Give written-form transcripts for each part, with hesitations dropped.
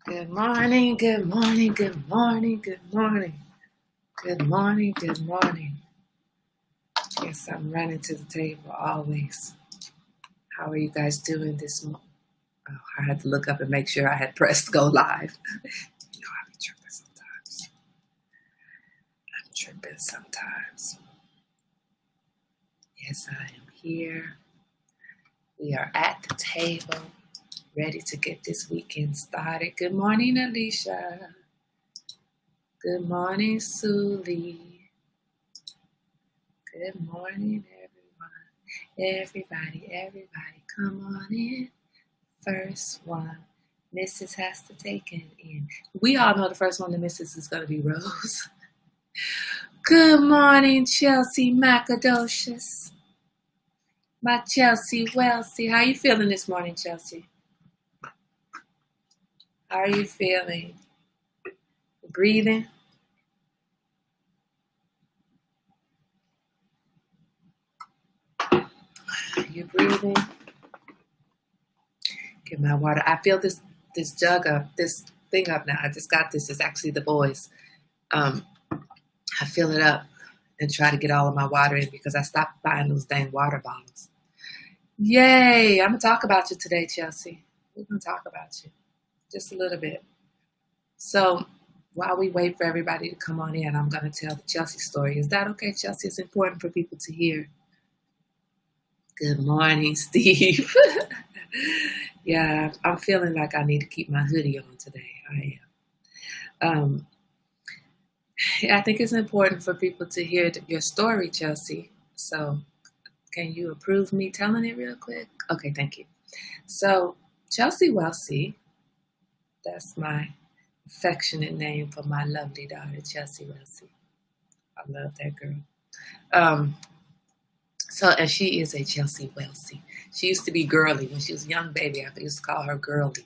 Good morning, good morning, good morning, good morning. Good morning, good morning. Yes, I'm running to the table always. How are you guys doing this morning? Oh, I had to look up and make sure I had pressed go live. You know, I be tripping sometimes. I'm tripping sometimes. Yes, I am here. We are at the table, ready to get this weekend started. Good morning, Alicia. Good morning, Suli. Good morning, everyone. Everybody, come on in. First one, Mrs. has to take it in. We all know the first one, the Mrs. is going to be Rose. Good morning, Chelsea Macadocious. My Chelsea Welsie. How you feeling this morning, Chelsea? How are you feeling? Breathing? You breathing? Get my water. I feel this jug up, this thing up now. I just got this. It's actually the boys. I fill it up and try to get all of my water in because I stopped buying those dang water bottles. Yay! I'm going to talk about you today, Chelsea. We're going to talk about you just a little bit. So while we wait for everybody to come on in, I'm going to tell the Chelsea story. Is that okay, Chelsea? It's important for people to hear. Good morning, Steve. Yeah, I'm feeling like I need to keep my hoodie on today. I am. I think it's important for people to hear your story, Chelsea. So can you approve me telling it real quick? Okay, thank you. So Chelsea Welsie, that's my affectionate name for my lovely daughter, Chelsea Welsie. I love that girl. And she is a Chelsea Welsie. She used to be Girly when she was a young baby. I used to call her Girly,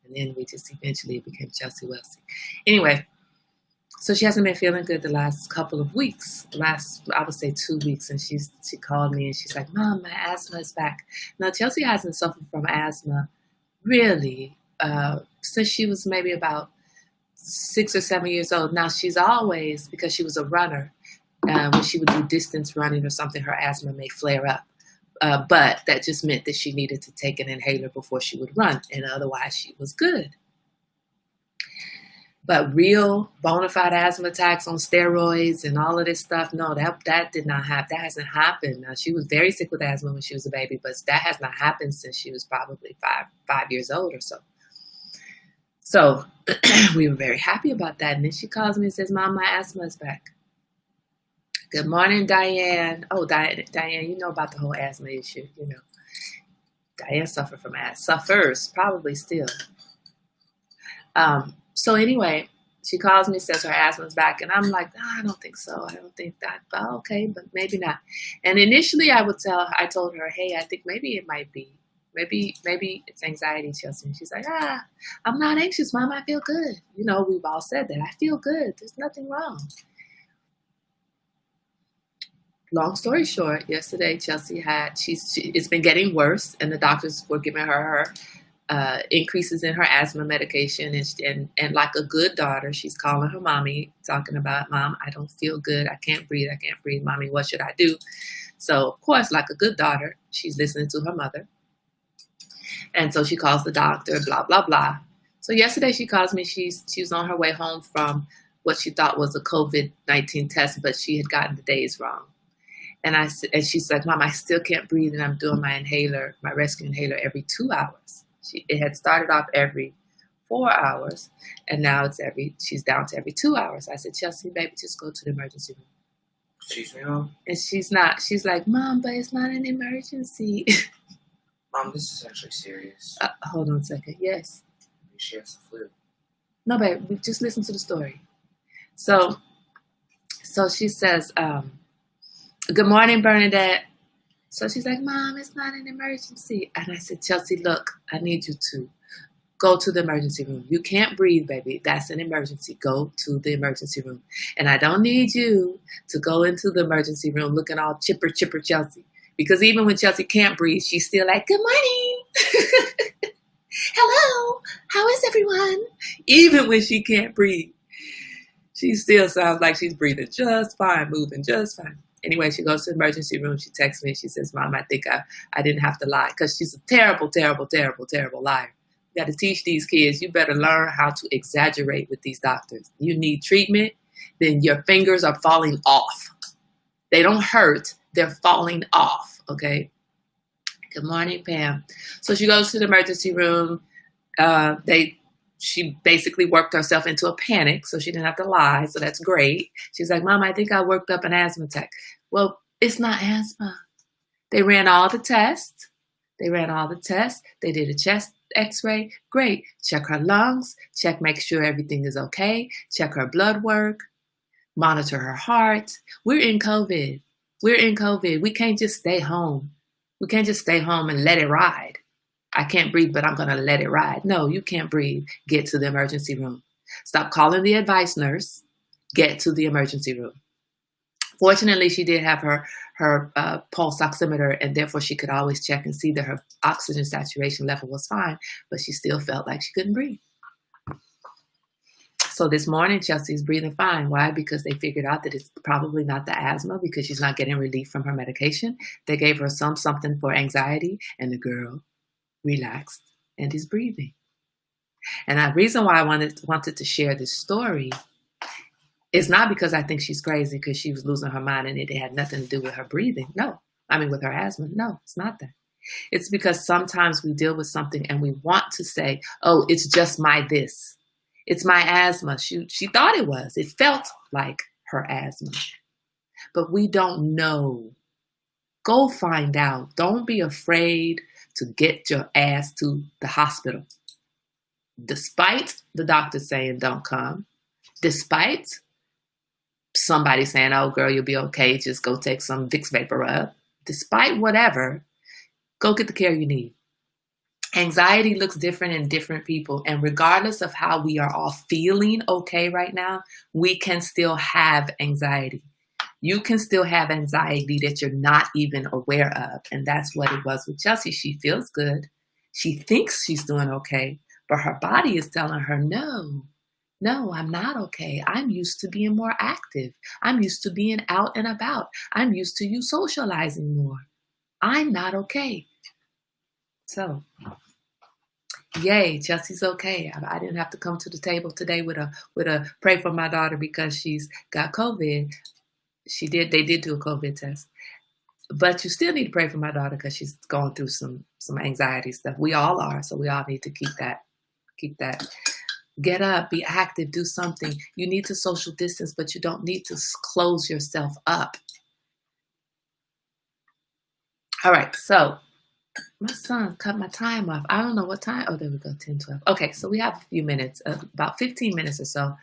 and then we just eventually became Chelsea Welsie. Anyway, so she hasn't been feeling good the last couple of weeks. I would say 2 weeks, and she called me and she's like, "Mom, my asthma is back." Now Chelsea hasn't suffered from asthma really since she was maybe about 6 or 7 years old. Now she's always, because she was a runner, when she would do distance running or something, her asthma may flare up. But that just meant that she needed to take an inhaler before she would run, and otherwise she was good. But real bona fide asthma attacks on steroids and all of this stuff, no, that did not happen. That hasn't happened. Now, she was very sick with asthma when she was a baby, but that has not happened since she was probably five years old or so. So we were very happy about that. And then she calls me and says, "Mom, my asthma is back." Good morning, Diane. Oh, Diane, you know about the whole asthma issue. You know, Diane suffers probably still. So anyway, she calls me, says her asthma's back, and I'm like, I don't think so. I don't think that. But okay, but maybe not. And initially, I told her, hey, I think maybe it might be. Maybe it's anxiety, Chelsea. And she's like, I'm not anxious, Mom. I feel good. You know, we've all said that. I feel good. There's nothing wrong. Long story short, yesterday Chelsea it's been getting worse, and the doctors were giving her increases in her asthma medication, and like a good daughter, she's calling her mommy, talking about, "Mom, I don't feel good. I can't breathe. Mommy, what should I do?" So of course, like a good daughter, she's listening to her mother, and so she calls the doctor. Blah blah blah. So yesterday she calls me. She was on her way home from what she thought was a COVID-19 test, but she had gotten the days wrong. And she's like, "Mom, I still can't breathe, and I'm doing my rescue inhaler every 2 hours." It had started off every 4 hours, and now she's down to every 2 hours. I said, "Chelsea, baby, just go to the emergency room." Excuse me, Mom? And she's like, "Mom, but it's not an emergency." Mom, this is actually serious. Hold on a second. Yes. Maybe she has the flu. No, babe, just listen to the story. So she says, "Good morning, Bernadette." So she's like, "Mom, it's not an emergency." And I said, "Chelsea, look, I need you to go to the emergency room. You can't breathe, baby. That's an emergency. Go to the emergency room. And I don't need you to go into the emergency room looking all chipper, Chelsea, Because even when Chelsea can't breathe, she's still like, good morning. Hello. How is everyone? Even when she can't breathe, she still sounds like she's breathing just fine, moving just fine. Anyway, she goes to the emergency room. She texts me. She says, Mom, I think I didn't have to lie. Because she's a terrible, terrible, terrible, terrible liar. You got to teach these kids. You better learn how to exaggerate with these doctors. You need treatment, then your fingers are falling off. They don't hurt. They're falling off, okay? Good morning, Pam. So she goes to the emergency room. She basically worked herself into a panic, so she didn't have to lie, so that's great. She's like, Mom, I think I worked up an asthma attack. Well, it's not asthma. They ran all the tests. They did a chest x-ray. Great. Check her lungs. Make sure everything is okay. Check her blood work. Monitor her heart. We're in COVID. We can't just stay home. We can't just stay home and let it ride. I can't breathe, but I'm going to let it ride. No, you can't breathe. Get to the emergency room. Stop calling the advice nurse. Get to the emergency room. Fortunately, she did have her pulse oximeter, and therefore she could always check and see that her oxygen saturation level was fine, but she still felt like she couldn't breathe. So this morning, Chelsea's breathing fine. Why? Because they figured out that it's probably not the asthma because she's not getting relief from her medication. They gave her something for anxiety, and the girl relaxed and is breathing. And the reason why I wanted to share this story is not because I think she's crazy because she was losing her mind and it had nothing to do with her breathing. No, I mean with her asthma. No, it's not that. It's because sometimes we deal with something and we want to say, oh, it's just my this. It's my asthma. She thought it was. It felt like her asthma. But we don't know. Go find out. Don't be afraid to get your ass to the hospital. Despite the doctor saying don't come, despite somebody saying, oh girl, you'll be okay, just go take some Vicks Vapor Rub, despite whatever, go get the care you need. Anxiety looks different in different people, and regardless of how we are all feeling okay right now, we can still have anxiety. You can still have anxiety that you're not even aware of. And that's what it was with Chelsea. She feels good. She thinks she's doing okay, but her body is telling her, no, I'm not okay. I'm used to being more active. I'm used to being out and about. I'm used to you socializing more. I'm not okay. So, yay, Chelsea's okay. I didn't have to come to the table today with a pray for my daughter because she's got COVID. They did do a COVID test. But you still need to pray for my daughter because she's going through some anxiety stuff. We all are, so we all need to keep that. Get up, be active, do something. You need to social distance, but you don't need to close yourself up. All right, so my son cut my time off. I don't know what time. Oh, there we go, 10, 12. Okay, so we have a few minutes, about 15 minutes or so.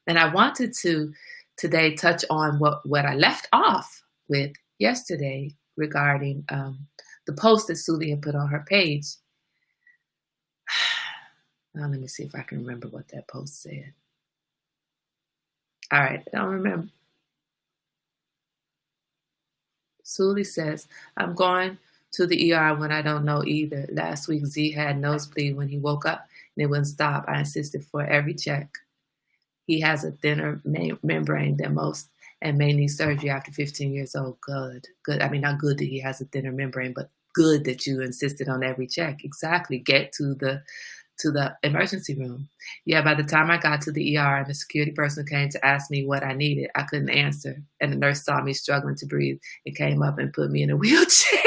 And I wanted to today touch on what I left off with yesterday regarding the post that Suli had put on her page. Now, let me see if I can remember what that post said. All right, I don't remember. Suli says, I'm going to the ER when I don't know either. Last week, Z had nosebleed when he woke up and it wouldn't stop. I insisted for every check. He has a thinner membrane than most and may need surgery after 15 years old. Good. I mean, not good that he has a thinner membrane, but good that you insisted on every check. Exactly. Get to the emergency room. Yeah, by the time I got to the ER and the security person came to ask me what I needed, I couldn't answer. And the nurse saw me struggling to breathe and came up and put me in a wheelchair.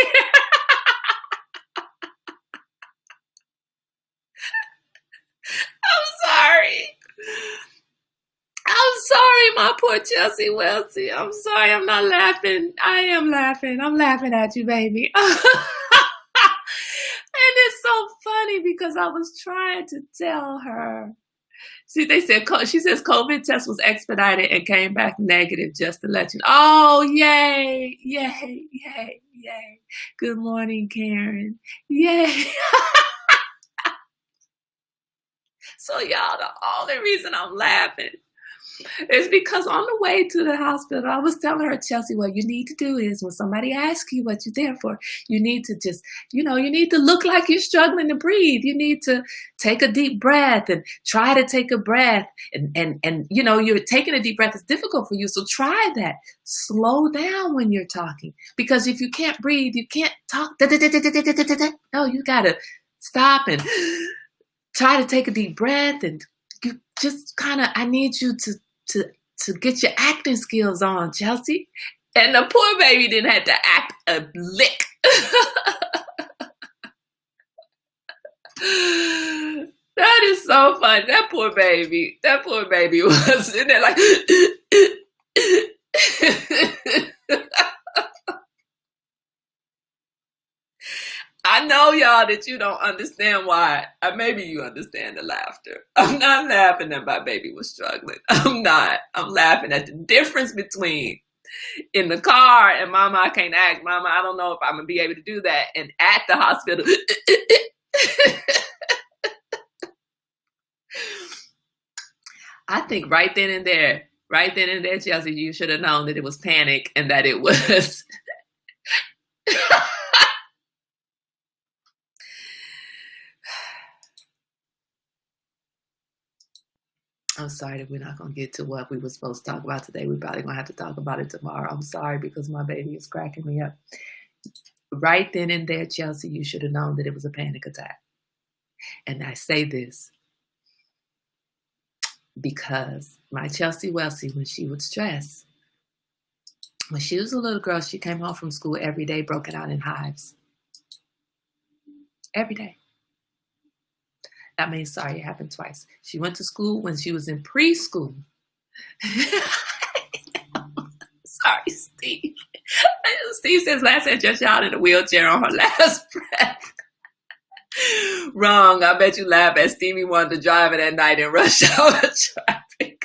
I'm sorry, my poor Chelsea Welty. I'm sorry, I'm not laughing. I am laughing. I'm laughing at you, baby. And it's so funny because I was trying to tell her. See, she says COVID test was expedited and came back negative just to let you know. Oh, yay. Good morning, Karen. Yay. So y'all, the only reason I'm laughing It's because on the way to the hospital, I was telling her, Chelsea, what you need to do is when somebody asks you what you're there for, you need to just, you need to look like you're struggling to breathe. You need to take a deep breath and try to take a breath. And you're taking a deep breath is difficult for you. So try that. Slow down when you're talking. Because if you can't breathe, you can't talk. No, you got to stop and try to take a deep breath, and you just I need you to get your acting skills on, Chelsea. And the poor baby didn't have to act a lick. That is so funny. That poor baby was in there like I know, y'all, that you don't understand why. Maybe you understand the laughter. I'm not laughing that my baby was struggling. I'm not. I'm laughing at the difference between in the car and Mama, I can't act. Mama, I don't know if I'm going to be able to do that. And at the hospital. I think right then and there, Chelsea, you should have known that it was panic and that it was... I'm sorry that we're not going to get to what we were supposed to talk about today. We're probably going to have to talk about it tomorrow. I'm sorry because my baby is cracking me up. Right then and there, Chelsea, you should have known that it was a panic attack. And I say this because my Chelsea Welsie, when she would stress, when she was a little girl, she came home from school every day broken out in hives. Every day. Sorry, it happened twice. She went to school when she was in preschool. Sorry, Steve. Steve says last had just out in a wheelchair on her last breath. Wrong. I bet you laugh at Stevie wanted to drive it at night in rush hour traffic.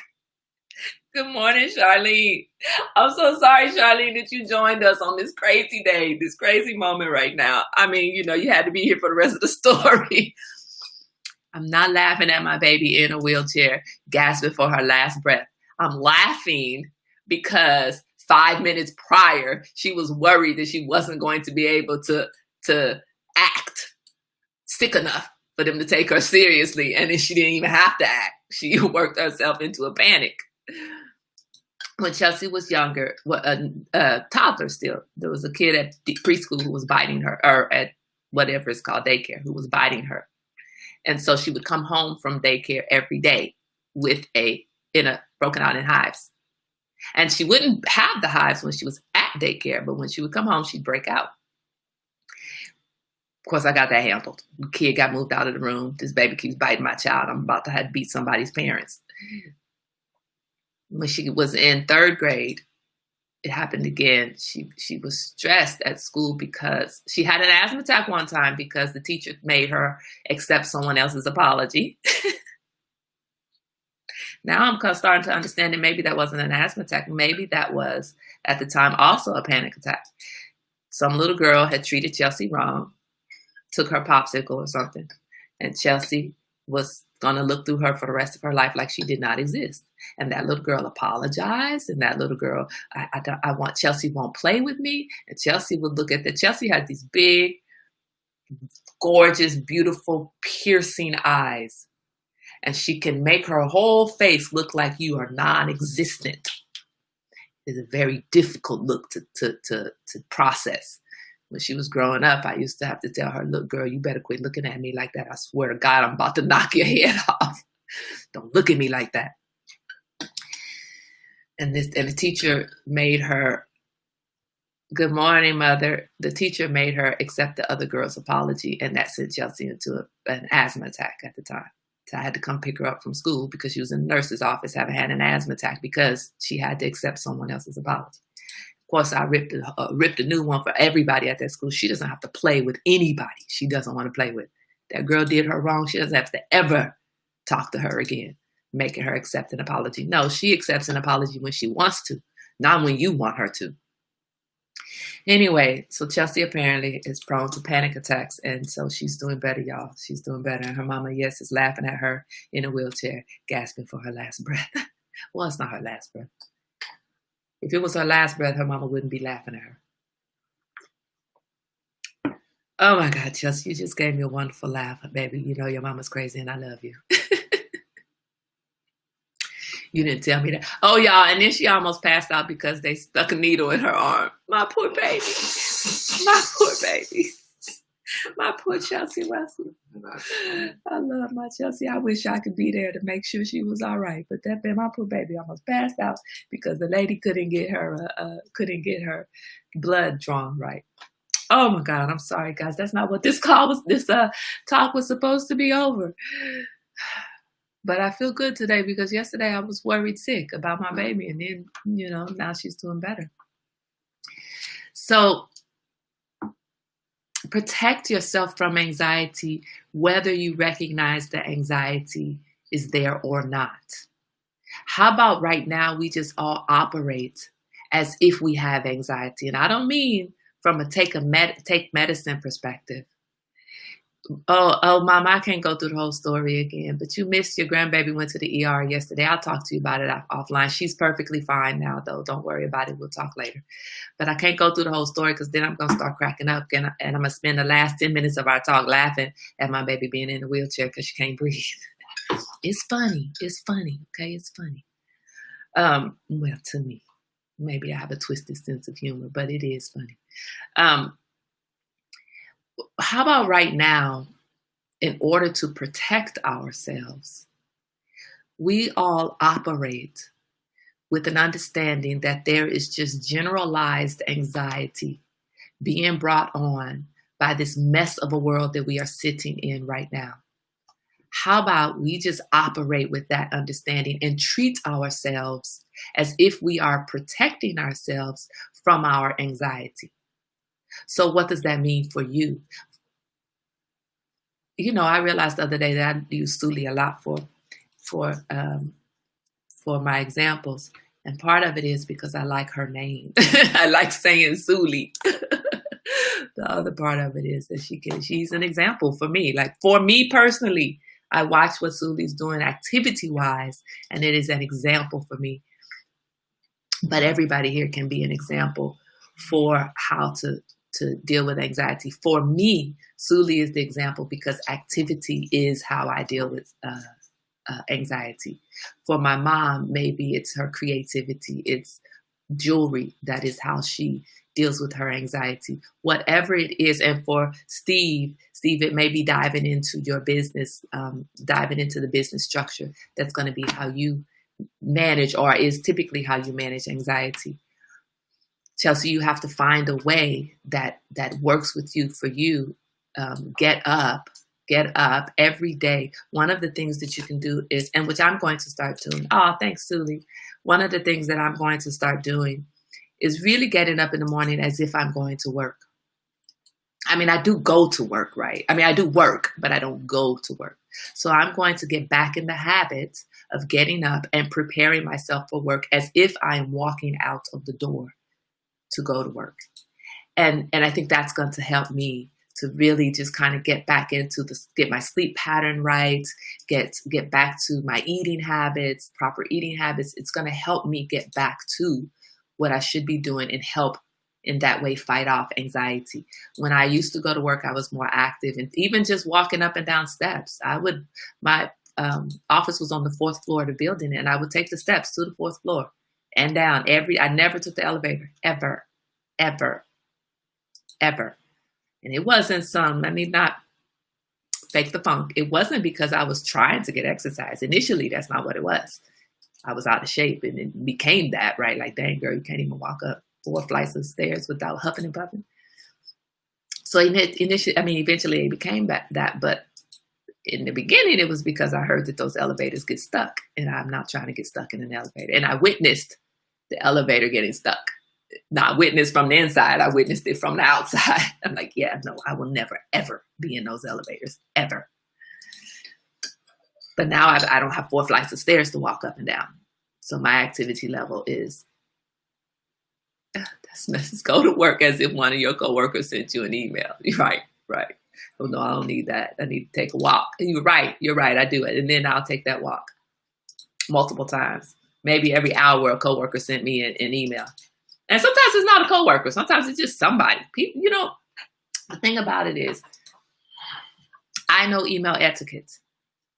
Good morning, Charlene. I'm so sorry, Charlene, that you joined us on this crazy day, this crazy moment right now. I mean, you had to be here for the rest of the story. I'm not laughing at my baby in a wheelchair gasping for her last breath. I'm laughing because 5 minutes prior, she was worried that she wasn't going to be able to act sick enough for them to take her seriously. And then she didn't even have to act. She worked herself into a panic. When Chelsea was younger, a toddler still, there was a kid at preschool who was biting her, or at whatever it's called, daycare, who was biting her. And so she would come home from daycare every day with broken out in hives. And she wouldn't have the hives when she was at daycare, but when she would come home, she'd break out. Of course, I got that handled. The kid got moved out of the room. This baby keeps biting my child. I'm about to have to beat somebody's parents. When she was in 3rd grade, it happened again. She was stressed at school because she had an asthma attack one time because the teacher made her accept someone else's apology. Now I'm starting to understand that maybe that wasn't an asthma attack. Maybe that was, at the time, also a panic attack. Some little girl had treated Chelsea wrong, took her popsicle or something, and Chelsea was going to look through her for the rest of her life like she did not exist. And that little girl apologized, and that little girl, Chelsea won't play with me. And Chelsea would look at that. Chelsea has these big, gorgeous, beautiful, piercing eyes. And she can make her whole face look like you are non-existent. It's a very difficult look to process. When she was growing up, I used to have to tell her, look, girl, you better quit looking at me like that. I swear to God, I'm about to knock your head off. Don't look at me like that. And the teacher made her, good morning, mother. The teacher made her accept the other girl's apology, and that sent Chelsea into an asthma attack at the time. So I had to come pick her up from school because she was in the nurse's office having had an asthma attack because she had to accept someone else's apology. Of course, I ripped a new one for everybody at that school. She doesn't have to play with anybody she doesn't want to play with. That girl did her wrong. She doesn't have to ever talk to her again, making her accept an apology. No, she accepts an apology when she wants to, not when you want her to. Anyway, so Chelsea apparently is prone to panic attacks, and so she's doing better, y'all. She's doing better. And her mama, yes, is laughing at her in a wheelchair, gasping for her last breath. Well, it's not her last breath. If it was her last breath, her mama wouldn't be laughing at her. Oh my God, Chelsea, you just gave me a wonderful laugh, baby. You know your mama's crazy and I love you. You didn't tell me that. Oh, y'all, and then she almost passed out because they stuck a needle in her arm. My poor baby. My poor baby. My poor Chelsea Russell. I love my Chelsea. I wish I could be there to make sure she was all right. But my poor baby almost passed out because the lady couldn't get her blood drawn right. Oh my God, I'm sorry, guys. That's not what this talk was supposed to be over. But I feel good today because yesterday I was worried sick about my baby, and then, now she's doing better. So protect yourself from anxiety, whether you recognize that anxiety is there or not. How about right now we just all operate as if we have anxiety? And I don't mean from a take medicine perspective. Oh, Mom, I can't go through the whole story again, but you missed your grandbaby went to the ER yesterday. I'll talk to you about it offline. She's perfectly fine now, though. Don't worry about it. We'll talk later. But I can't go through the whole story because then I'm going to start cracking up and I'm going to spend the last 10 minutes of our talk laughing at my baby being in a wheelchair because she can't breathe. It's funny. It's funny. Okay, it's funny. Well, to me. Maybe I have a twisted sense of humor, but it is funny. How about right now, in order to protect ourselves, we all operate with an understanding that there is just generalized anxiety being brought on by this mess of a world that we are sitting in right now. How about we just operate with that understanding and treat ourselves as if we are protecting ourselves from our anxiety? So what does that mean for you? I realized the other day that I use Suli a lot for my examples. And part of it is because I like her name. I like saying Suli. The other part of it is that she's an example for me. Like for me personally, I watch what Suli's doing activity-wise, and it is an example for me. But everybody here can be an example for how to deal with anxiety. For me, Suli is the example because activity is how I deal with anxiety. For my mom, maybe it's her creativity. It's jewelry. That is how she deals with her anxiety. Whatever it is. And for Steve, it may be diving into your business, diving into the business structure. That's going to be how you manage, or is typically how you manage anxiety. Chelsea, you have to find a way that works with you for you. Get up every day. One of the things that you can do is, and which I'm going to start doing. Oh, thanks, Suli. One of the things that I'm going to start doing is really getting up in the morning as if I'm going to work. I mean, I do go to work, right? I mean, I do work, but I don't go to work. So I'm going to get back in the habit of getting up and preparing myself for work as if I am walking out of the door to go to work. And I think that's going to help me to really just kind of get back into get my sleep pattern right, get back to my eating habits, proper eating habits. It's going to help me get back to what I should be doing and help in that way fight off anxiety. When I used to go to work, I was more active, and even just walking up and down steps, my office was on the 4th floor of the building, and I would take the steps to the 4th floor and down. I never took the elevator, ever. And it wasn't let me not fake the funk. It wasn't because I was trying to get exercise. Initially, that's not what it was. I was out of shape, and it became that, right? Like, dang, girl, you can't even walk up 4 flights of stairs without huffing and puffing. So eventually it became that. But in the beginning, it was because I heard that those elevators get stuck, and I'm not trying to get stuck in an elevator. And I witnessed the elevator getting stuck. Not witnessed from the inside, I witnessed it from the outside. I'm like, yeah, no, I will never, ever be in those elevators, ever. But now I don't have 4 flights of stairs to walk up and down. So my activity level is, let's go to work as if one of your coworkers sent you an email. Right. Oh, no, I don't need that. I need to take a walk. You're right. I do it. And then I'll take that walk multiple times. maybe every hour a coworker sent me an email. And sometimes it's not a coworker. Sometimes it's just somebody. People, the thing about it is, I know email etiquette.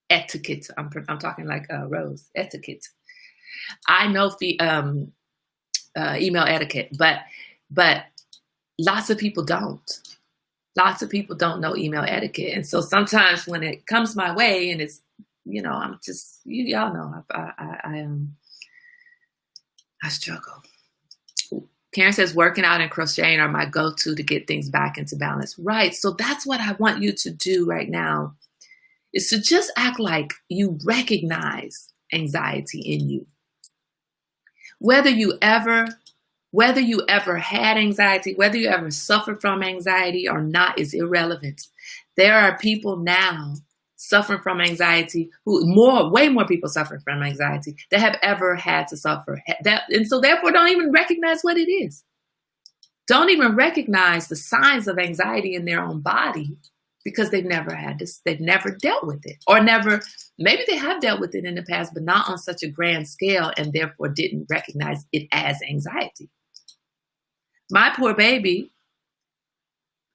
Etiquette. I'm talking like Rose. Etiquette. I know the email etiquette, but lots of people don't. Lots of people don't know email etiquette, and so sometimes when it comes my way, and it's I'm just y'all know I struggle. Karen says working out and crocheting are my go-to to get things back into balance. Right. So that's what I want you to do right now, is to just act like you recognize anxiety in you. Whether you ever had anxiety, whether you ever suffered from anxiety or not is irrelevant. There are people now suffering from anxiety, way more people suffering from anxiety that have ever had to suffer. And so therefore don't even recognize what it is. Don't even recognize the signs of anxiety in their own body because they've never had this, they've never dealt with it. Or maybe they have dealt with it in the past, but not on such a grand scale, and therefore didn't recognize it as anxiety. My poor baby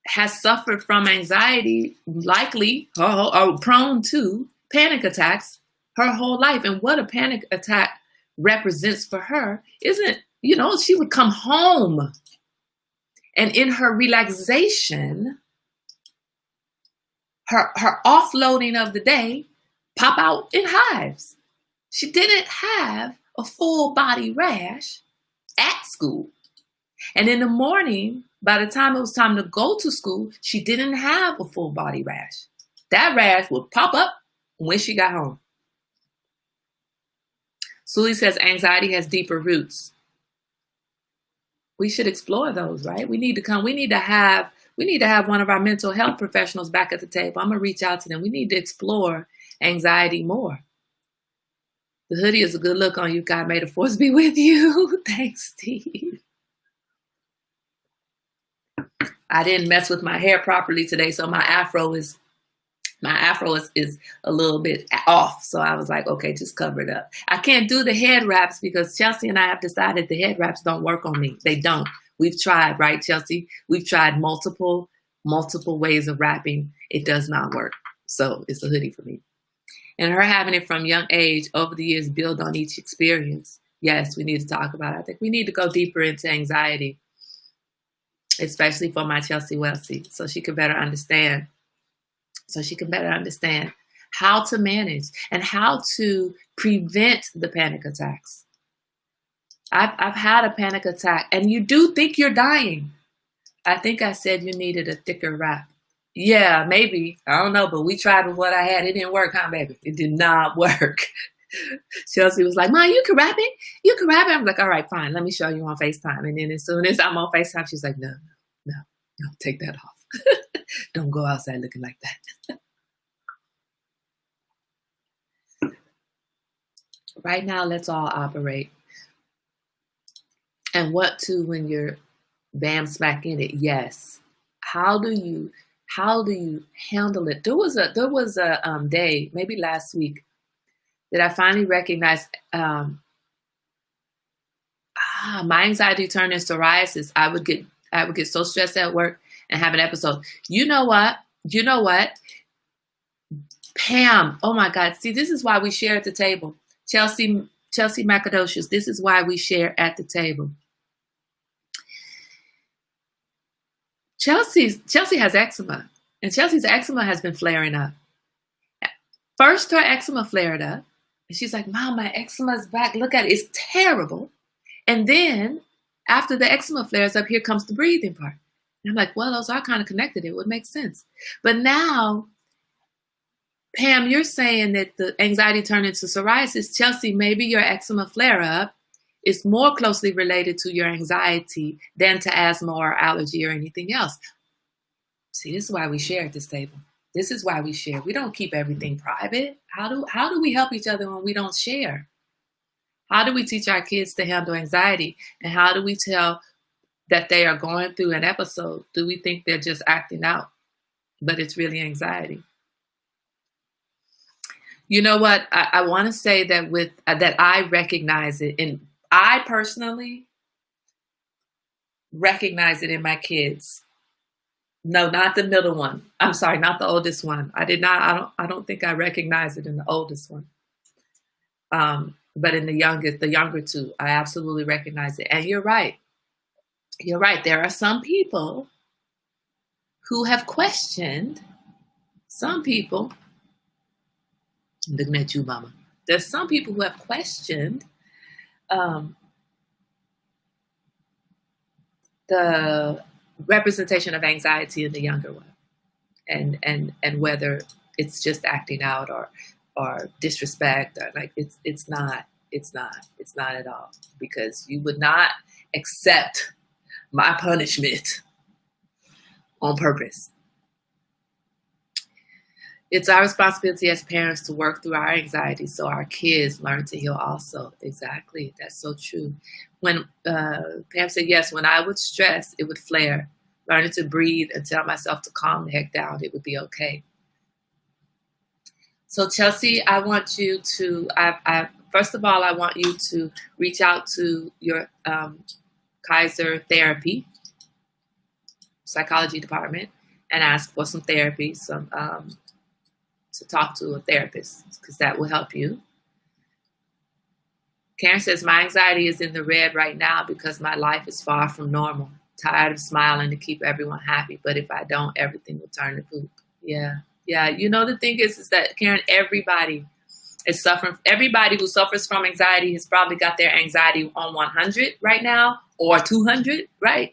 has suffered from anxiety, likely, or prone to panic attacks her whole life. And what a panic attack represents for her isn't, she would come home and in her relaxation, her offloading of the day, pop out in hives. She didn't have a full body rash at school. And in the morning, by the time it was time to go to school, she didn't have a full body rash. That rash would pop up when she got home. Sully says anxiety has deeper roots. We should explore those, right? We need to have one of our mental health professionals back at the table. I'm going to reach out to them. We need to explore anxiety more. The hoodie is a good look on you. God, may the force be with you. Thanks, Steve. I didn't mess with my hair properly today, so my afro is a little bit off. So I was like, okay, just cover it up. I can't do the head wraps because Chelsea and I have decided the head wraps don't work on me. They don't. We've tried, right, Chelsea? We've tried multiple ways of wrapping. It does not work. So it's a hoodie for me. And her having it from young age over the years build on each experience. Yes, we need to talk about it. I think we need to go deeper into anxiety, especially for my Chelsea Welsie, so she can better understand. How to manage and how to prevent the panic attacks. I've had a panic attack, and you do think you're dying. I think I said you needed a thicker wrap. Yeah, maybe. I don't know, but we tried with what I had. It didn't work, huh, baby? It did not work. Chelsea was like, Mom, you can wrap it? You can wrap it? I was like, all right, fine. Let me show you on FaceTime. And then as soon as I'm on FaceTime, she's like, no, take that off. Don't go outside looking like that. Right now, let's all operate. And what to when you're bam smack in it? Yes. How do you handle it? There was a day, maybe last week, that I finally recognized my anxiety turned into psoriasis. I would get so stressed at work and have an episode. You know what? Pam, oh my God. See, this is why we share at the table. Chelsea Macadocious, this is why we share at the table. Chelsea has eczema, and Chelsea's eczema has been flaring up. First, her eczema flared up, and she's like, Mom, my eczema is back. Look at it. It's terrible. And then after the eczema flares up, here comes the breathing part. And I'm like, well, those are kind of connected. It would make sense. But now, Pam, you're saying that the anxiety turned into psoriasis. Chelsea, maybe your eczema flare-up is more closely related to your anxiety than to asthma or allergy or anything else. See, this is why we share at this table. This is why we share. We don't keep everything private. How do we help each other when we don't share? How do we teach our kids to handle anxiety? And how do we tell that they are going through an episode? Do we think they're just acting out, but it's really anxiety? You know what? I want to say that with that I recognize it, and I personally recognize it in my kids. No, not the middle one. I'm sorry, not the oldest one. I did not. I don't think I recognize it in the oldest one. But in the youngest, the younger two, I absolutely recognize it. And you're right. You're right. There are some people who have questioned. Some people, I'm looking at you, Mama. There's some people who have questioned um, the representation of anxiety in the younger one, and whether it's just acting out or disrespect, or like it's not at all, because you would not accept my punishment on purpose. It's our responsibility as parents to work through our anxiety so our kids learn to heal also. Exactly. That's so true. When Pam said, yes, when I would stress, it would flare. Learning to breathe and tell myself to calm the heck down, it would be okay. So Chelsea, I want you to, first of all, I want you to reach out to your Kaiser therapy, psychology department, and ask for some therapy, to talk to a therapist, because that will help you. Karen says, my anxiety is in the red right now because my life is far from normal. Tired of smiling to keep everyone happy, but if I don't, everything will turn to poop. Yeah. You know, the thing is that, Karen, everybody is suffering. Everybody who suffers from anxiety has probably got their anxiety on 100 right now, or 200, right?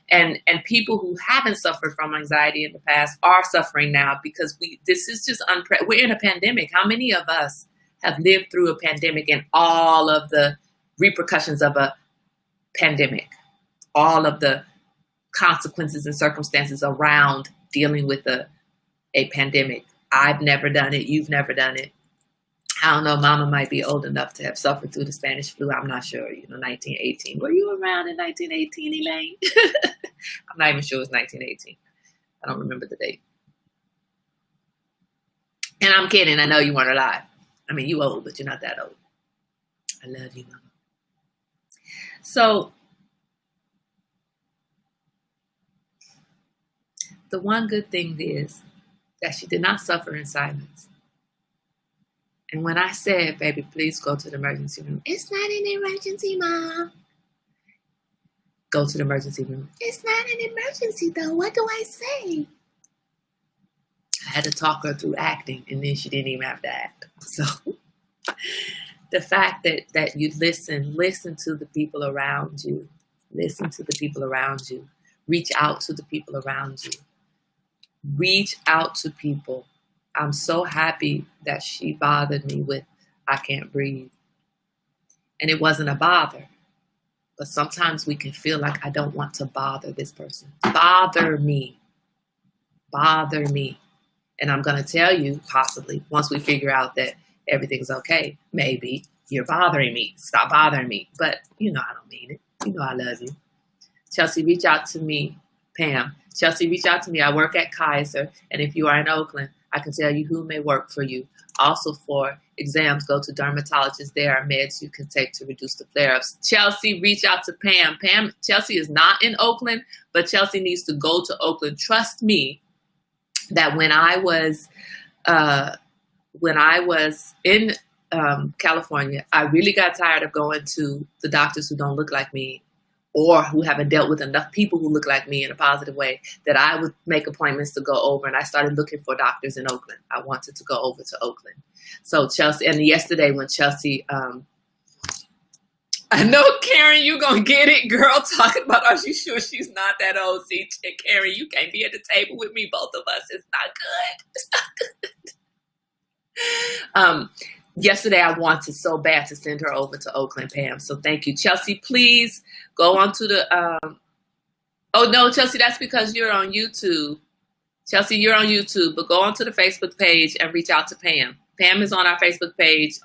And people who haven't suffered from anxiety in the past are suffering now, because this is just we're in a pandemic. How many of us have lived through a pandemic and all of the repercussions of a pandemic, all of the consequences and circumstances around dealing with a pandemic? I've never done it. You've never done it. I don't know. Mama might be old enough to have suffered through the Spanish flu. I'm not sure. 1918. Were you around in 1918, Elaine? I'm not even sure it was 1918. I don't remember the date. And I'm kidding. I know you weren't alive. I mean, you old, but you're not that old. I love you, Mama. So the one good thing is that she did not suffer in silence. And when I said, baby, please go to the emergency room, it's not an emergency, Mom. Go to the emergency room. It's not an emergency, though. What do I say? I had to talk her through acting, and then she didn't even have to act. So the fact that you listen to the people around you. Listen to the people around you. Reach out to the people around you. Reach out to people. I'm so happy that she bothered me with, I can't breathe. And it wasn't a bother. But sometimes we can feel like, I don't want to bother this person. Bother me. Bother me. And I'm going to tell you, possibly, once we figure out that everything's okay, maybe you're bothering me. Stop bothering me. But I don't mean it. I love you. Chelsea, reach out to me. Pam. Chelsea, reach out to me. I work at Kaiser. And if you are in Oakland, I can tell you who may work for you. Also, for exams, go to dermatologists. There are meds you can take to reduce the flare-ups. Chelsea, reach out to Pam. Chelsea is not in Oakland, but Chelsea needs to go to Oakland. Trust me that when I was in California, I really got tired of going to the doctors who don't look like me, or who haven't dealt with enough people who look like me in a positive way, that I would make appointments to go over. And I started looking for doctors in Oakland. I wanted to go over to Oakland. So Chelsea, and yesterday when Chelsea, I know, Karen, you going to get it, girl, talking about, are you sure she's not that old? See, Karen, you can't be at the table with me, both of us. It's not good. It's not good. Yesterday, I wanted so bad to send her over to Oakland, Pam. So thank you. Chelsea, please go on to the... oh, no, Chelsea, that's because you're on YouTube. Chelsea, you're on YouTube, but go onto the Facebook page and reach out to Pam. Pam is on our Facebook page,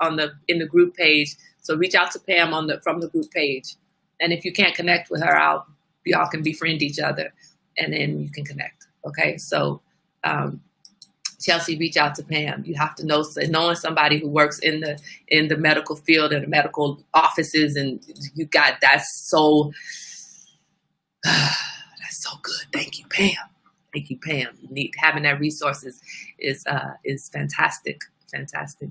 in the group page. So reach out to Pam from the group page. And if you can't connect with her, y'all can befriend each other, and then you can connect. Okay, so Chelsea, reach out to Pam. You have to know, knowing somebody who works in the medical field and the medical offices, and you got that's so that's so good. Thank you, Pam. Thank you, Pam. Having that resources is fantastic. Fantastic.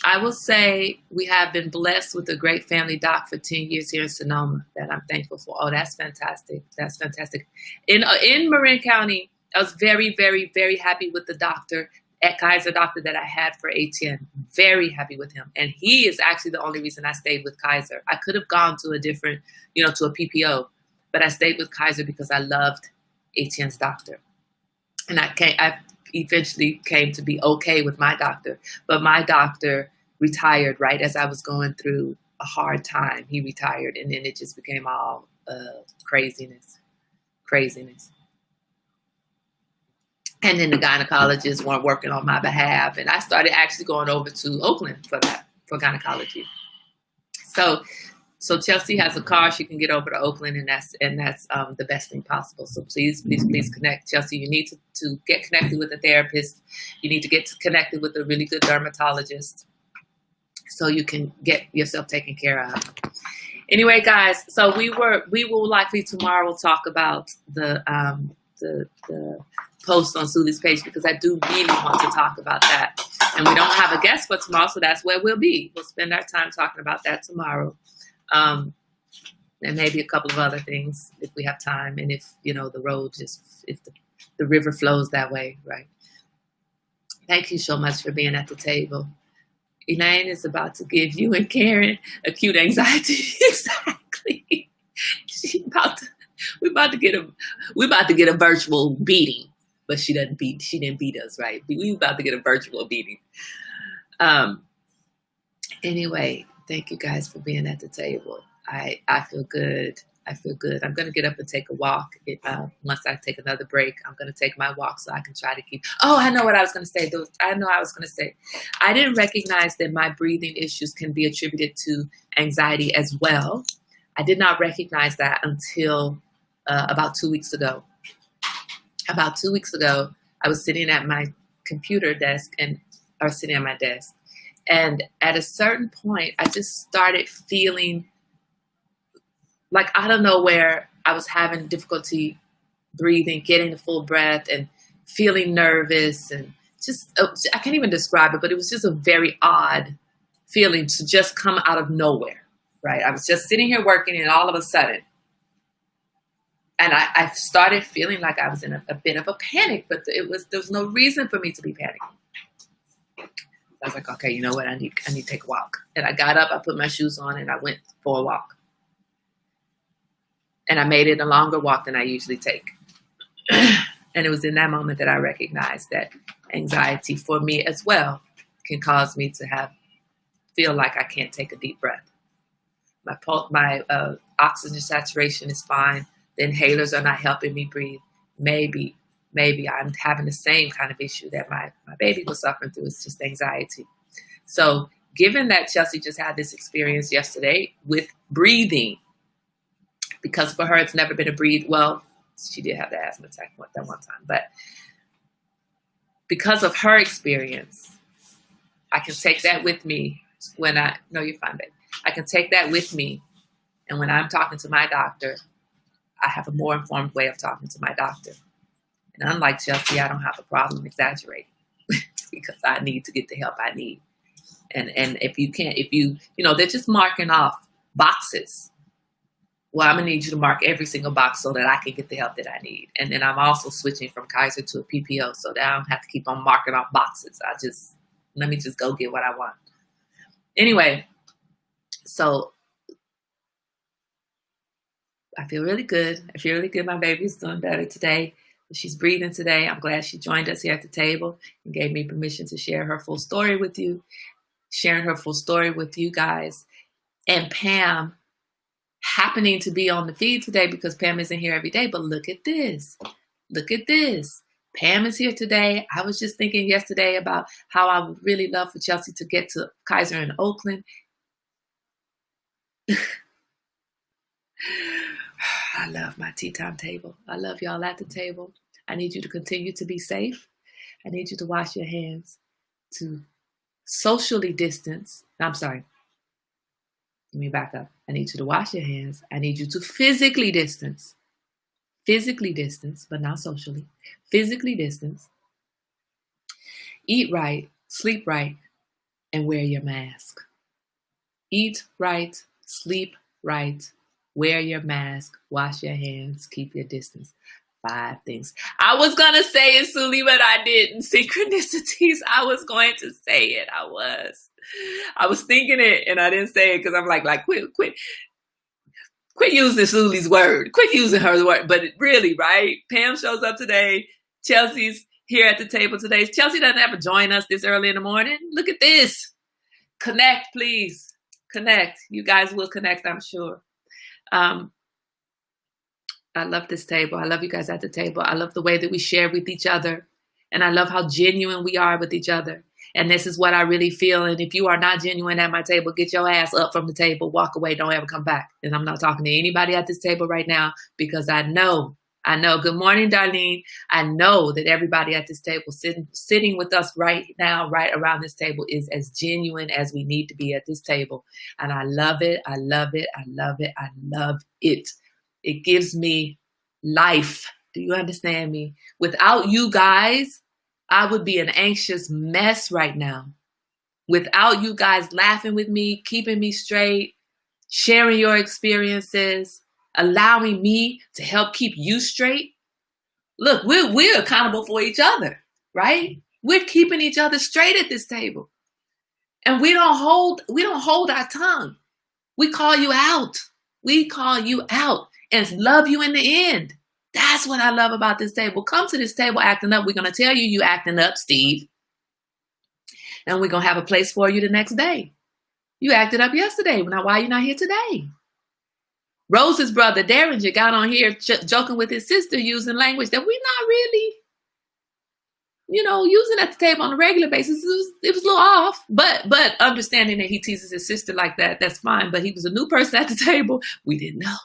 I will say we have been blessed with a great family doc for 10 years here in Sonoma that I'm thankful for. Oh, that's fantastic. That's fantastic. In Marin County, I was very, very, very happy with the doctor at Kaiser doctor that I had for ATN. Very happy with him. And he is actually the only reason I stayed with Kaiser. I could have gone to a different, to a PPO, but I stayed with Kaiser because I loved ATN's doctor. And I eventually came to be okay with my doctor, but my doctor retired right as I was going through a hard time. He retired, and then it just became all craziness. And then the gynecologists weren't working on my behalf, and I started actually going over to Oakland for gynecology. So Chelsea has a car; she can get over to Oakland, and that's the best thing possible. So please connect, Chelsea. You need to get connected with a therapist. You need to get connected with a really good dermatologist, so you can get yourself taken care of. Anyway, guys, so we will likely tomorrow talk about the post on Sully's page, because I do really want to talk about that. And we don't have a guest for tomorrow, so that's where we'll be. We'll spend our time talking about that tomorrow. And maybe a couple of other things if we have time, and if the road if the river flows that way, right? Thank you so much for being at the table. Elaine is about to give you and Karen acute anxiety. Exactly. We're about to get a virtual beating, but she didn't beat us, right? We about to get a virtual beating. Anyway, thank you guys for being at the table. I feel good. I'm going to get up and take a walk. Once I take another break, I'm going to take my walk so I can try to keep. Oh, I know what I was going to say. I didn't recognize that my breathing issues can be attributed to anxiety as well. I did not recognize that until about 2 weeks ago. About 2 weeks ago, I was sitting at my computer desk or sitting at my desk. And at a certain point, I just started feeling like out of nowhere, I was having difficulty breathing, getting the full breath, and feeling nervous, and just, I can't even describe it, but it was just a very odd feeling to just come out of nowhere, right? I was just sitting here working, and all of a sudden, and I started feeling like I was in a bit of a panic, but there was no reason for me to be panicking. I was like, okay, you know what? I need to take a walk. And I got up, I put my shoes on, and I went for a walk. And I made it a longer walk than I usually take. And it was in that moment that I recognized that anxiety for me as well can cause me to feel like I can't take a deep breath. My oxygen saturation is fine. The inhalers are not helping me breathe. Maybe I'm having the same kind of issue that my baby was suffering through. It's just anxiety. So given that Chelsea just had this experience yesterday with breathing, because for her it's never been well, she did have the asthma attack that one time, but because of her experience, I can take that with me you're fine, babe. I can take that with me, and when I'm talking to my doctor, I have a more informed way of talking to my doctor. And unlike Chelsea, I don't have a problem exaggerating because I need to get the help I need. And they're just marking off boxes. Well, I'm going to need you to mark every single box so that I can get the help that I need. And then I'm also switching from Kaiser to a PPO so that I don't have to keep on marking off boxes. Let me just go get what I want. Anyway, so I feel really good. My baby's doing better today. She's breathing today. I'm glad she joined us here at the table and gave me permission to share her full story with you, sharing her full story with you guys. And Pam happening to be on the feed today because Pam isn't here every day. But look at this. Pam is here today. I was just thinking yesterday about how I would really love for Chelsea to get to Kaiser in Oakland. I love my tea time table. I love y'all at the table. I need you to continue to be safe. I need you to wash your hands, to socially distance. I'm sorry. Let me back up. I need you to wash your hands. I need you to physically distance. Physically distance, but not socially. Physically distance. Eat right, sleep right, and wear your mask. Eat right, sleep right, wear your mask, wash your hands, keep your distance. 5 things. I was going to say it, Suli, but I didn't. Synchronicities, I was going to say it. I was thinking it, and I didn't say it because I'm like, quit using Suli's word. Quit using her word. But really, right? Pam shows up today. Chelsea's here at the table today. Chelsea doesn't ever join us this early in the morning. Look at this. Connect, please. Connect. You guys will connect, I'm sure. I love this table. I love you guys at the table. I love the way that we share with each other. And I love how genuine we are with each other. And this is what I really feel. And if you are not genuine at my table, get your ass up from the table, walk away, don't ever come back. And I'm not talking to anybody at this table right now because I know. Good morning, Darlene. I know that everybody at this table sitting with us right now, right around this table is as genuine as we need to be at this table. And I love it. I love it. I love it. I love it. It gives me life. Do you understand me? Without you guys, I would be an anxious mess right now. Without you guys laughing with me, keeping me straight, sharing your experiences, allowing me to help keep you straight. Look, we're accountable for each other, right? We're keeping each other straight at this table. And we don't hold our tongue. We call you out. We call you out and love you in the end. That's what I love about this table. Come to this table acting up. We're going to tell you acting up, Steve. And we're going to have a place for you the next day. You acted up yesterday. Now, why are you not here today? Rose's brother, Derringer, got on here joking with his sister using language that we're not really, using at the table on a regular basis. It was a little off, but understanding that he teases his sister like that, that's fine. But he was a new person at the table. We didn't know.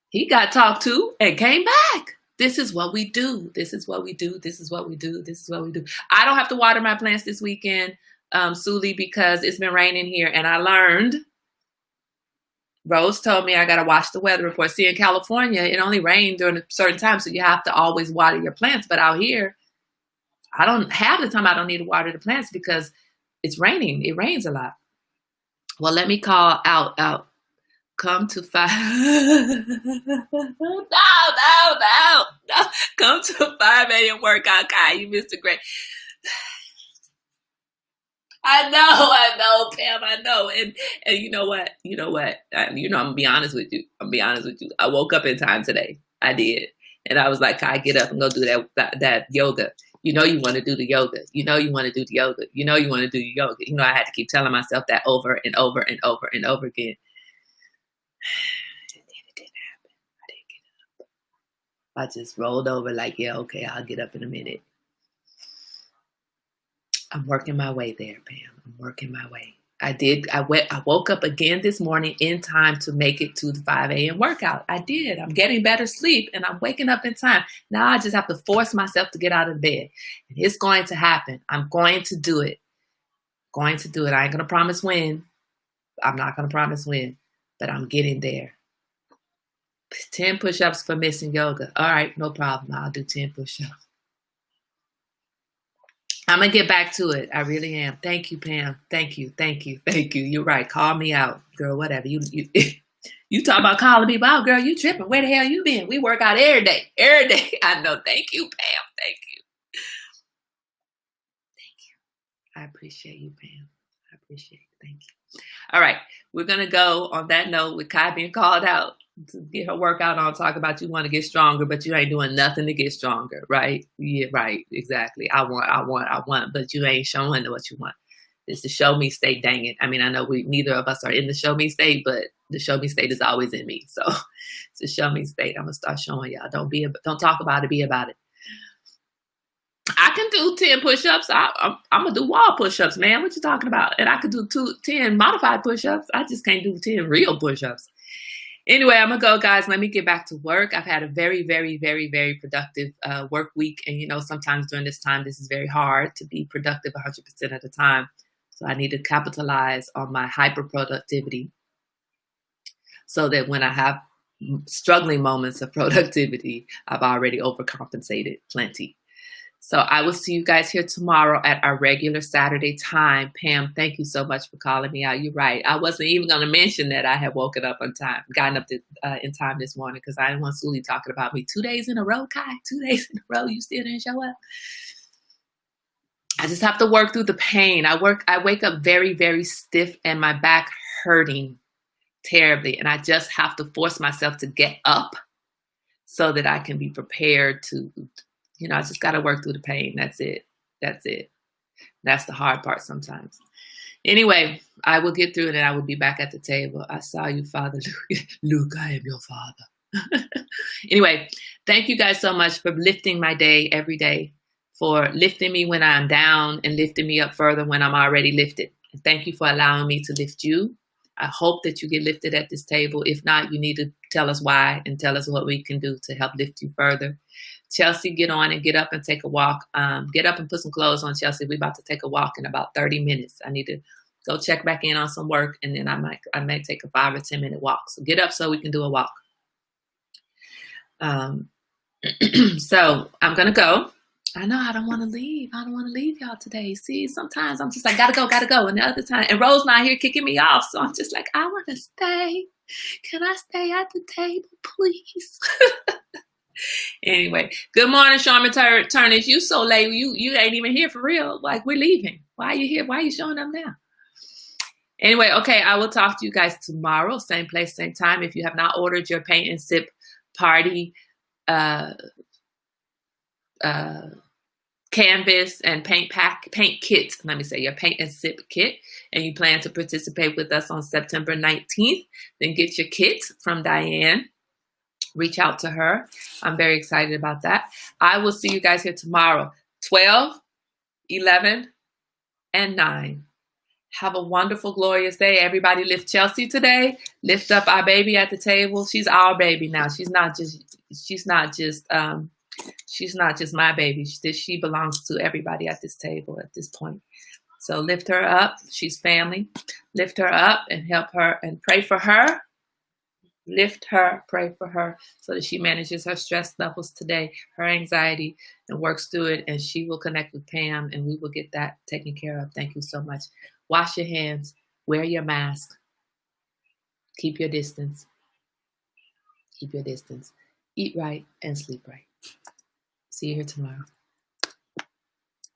He got talked to and came back. This is what we do. This is what we do. This is what we do. This is what we do. I don't have to water my plants this weekend, Suli, because it's been raining here. And I learned, Rose told me I got to watch the weather report. See, in California, it only rained during a certain time, so you have to always water your plants. But out here, I don't have the time. I don't need to water the plants because it's raining. It rains a lot. Well, let me call out. Come to 5. No. Come to 5 a.m. workout, Kai. You missed a great. I know, Pam. I know. And you know what? I'm gonna be honest with you. I woke up in time today. I did, and I was like, Kai, get up and go do that yoga. You want to do the yoga. You want to do the yoga. You want to do the yoga. I had to keep telling myself that over and over and over and over again. And then it didn't happen. I didn't get up. I just rolled over like, yeah, okay, I'll get up in a minute. I'm working my way there, Pam. I'm working my way. I woke up again this morning in time to make it to the 5 a.m. workout. I did. I'm getting better sleep and I'm waking up in time. Now I just have to force myself to get out of bed. And it's going to happen. I'm going to do it. I ain't going to promise when. I'm not going to promise when, but I'm getting there. 10 push-ups for missing yoga. All right, no problem. I'll do 10 push-ups. I'm going to get back to it. I really am. Thank you, Pam. Thank you. You're right. Call me out, girl, whatever. You talk about calling people out, girl, you tripping. Where the hell you been? We work out every day. I know. Thank you, Pam. Thank you. I appreciate you, Pam. I appreciate it. Thank you. All right. We're going to go on that note with Kai being called out to get her workout on, talk about you want to get stronger, but you ain't doing nothing to get stronger, right? Yeah, right. Exactly. I want, but you ain't showing what you want. It's the show me state, dang it. I mean, I know neither of us are in the show me state, but the show me state is always in me. So it's a show me state. I'm going to start showing y'all. Don't talk about it, be about it. I can do 10 push-ups. I'm going to do wall push-ups, man. What you talking about? And I could do 10 modified push-ups. I just can't do 10 real push-ups. Anyway, I'm gonna go, guys. Let me get back to work. I've had a very, very, very, very productive work week, and sometimes during this time, this is very hard to be productive 100% of the time. So I need to capitalize on my hyper productivity, so that when I have struggling moments of productivity, I've already overcompensated plenty. So I will see you guys here tomorrow at our regular Saturday time. Pam, thank you so much for calling me out. You're right. I wasn't even going to mention that I had woken up on time, gotten up in time this morning, because I didn't want Sully talking about me 2 days in a row, Kai. 2 days in a row, you still didn't show up. I just have to work through the pain. I wake up very, very stiff and my back hurting terribly. And I just have to force myself to get up so that I can be prepared to, I just got to work through the pain. That's it. That's the hard part sometimes. Anyway, I will get through it and I will be back at the table. I saw you, Father Luke. Luke, I am your father. Anyway, thank you guys so much for lifting my day every day, for lifting me when I'm down and lifting me up further when I'm already lifted. And thank you for allowing me to lift you. I hope that you get lifted at this table. If not, you need to tell us why and tell us what we can do to help lift you further. Chelsea, get on and get up and take a walk. Get up and put some clothes on, Chelsea. We're about to take a walk in about 30 minutes. I need to go check back in on some work, and then I may take a 5 or 10 minute walk. So get up so we can do a walk. So I'm going to go. I know I don't want to leave. I don't want to leave y'all today. See, sometimes I'm just like, gotta go. And the other time, and Rose not here kicking me off. So I'm just like, I want to stay. Can I stay at the table, please? Anyway, good morning, Sharma Turners. You so late. You ain't even here for real. Like, we're leaving. Why are you here? Why are you showing up now? Anyway, okay, I will talk to you guys tomorrow. Same place, same time. If you have not ordered your paint and sip party canvas and paint kit, let me say your paint and sip kit, and you plan to participate with us on September 19th, then get your kit from Diane. Reach out to her. I'm very excited about that. I will see you guys here tomorrow, 12, 11, and 9. Have a wonderful, glorious day. Everybody lift Chelsea today. Lift up our baby at the table. She's our baby now. She's not just my baby. She belongs to everybody at this table at this point. So lift her up. She's family. Lift her up and help her and pray for her. Lift her, pray for her so that she manages her stress levels today, her anxiety, and works through it. And she will connect with Pam and we will get that taken care of. Thank you so much. Wash your hands. Wear your mask. Keep your distance. Keep your distance. Eat right and sleep right. See you here tomorrow.